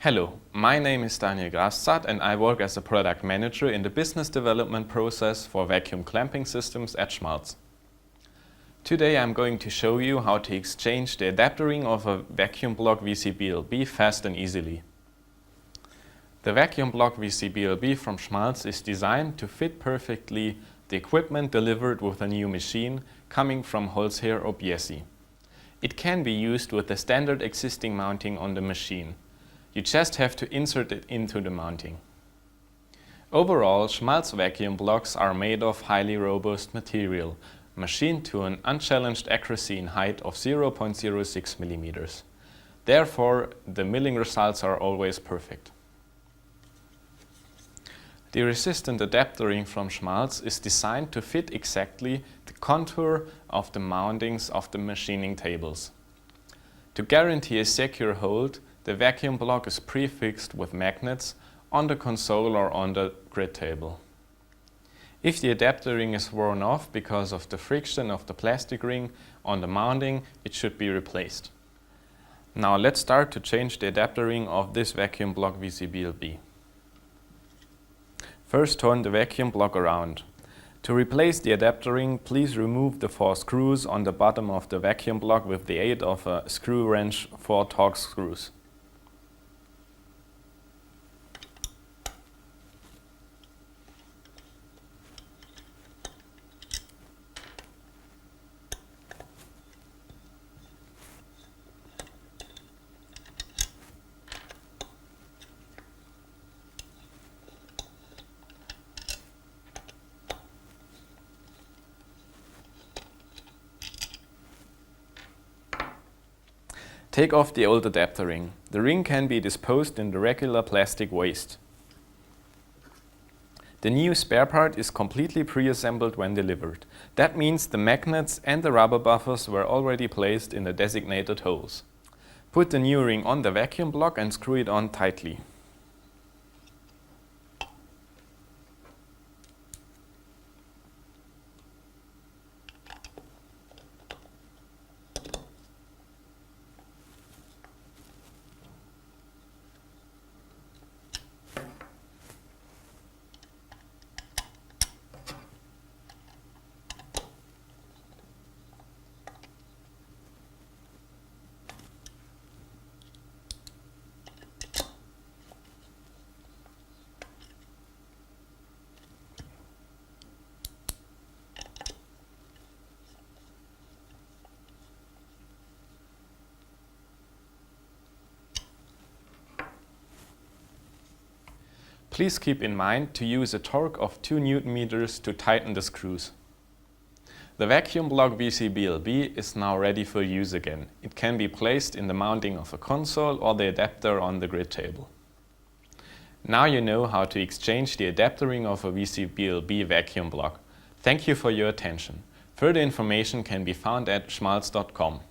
Hello, my name is Daniel Graszat and I work as a product manager in the business development process for vacuum clamping systems at Schmalz. Today I'm going to show you how to exchange the adapter ring of a vacuum block VCBL-B fast and easily. The vacuum block VCBL-B from Schmalz is designed to fit perfectly the equipment delivered with a new machine coming from wholesale or BSE. It can be used with the standard existing mounting on the machine. You just have to insert it into the mounting. Overall, Schmalz vacuum blocks are made of highly robust material, machined to an unchallenged accuracy in height of 0.06 mm. Therefore, the milling results are always perfect. The resistant adapter ring from Schmalz is designed to fit exactly the contour of the mountings of the machining tables. To guarantee a secure hold, the vacuum block is prefixed with magnets on the console or on the grid table. If the adapter ring is worn off because of the friction of the plastic ring on the mounting, it should be replaced. Now let's start to change the adapter ring of this vacuum block VCBL-B. First, turn the vacuum block around. To replace the adapter ring, please remove the 4 screws on the bottom of the vacuum block with the aid of a screw wrench, 4 Torx screws. Take off the old adapter ring. The ring can be disposed in the regular plastic waste. The new spare part is completely pre-assembled when delivered. That means the magnets and the rubber buffers were already placed in the designated holes. Put the new ring on the vacuum block and screw it on tightly. Please keep in mind to use a torque of 2 Nm to tighten the screws. The vacuum block VCBL-B is now ready for use again. It can be placed in the mounting of a console or the adapter on the grid table. Now you know how to exchange the adapter ring of a VCBL-B vacuum block. Thank you for your attention. Further information can be found at schmalz.com.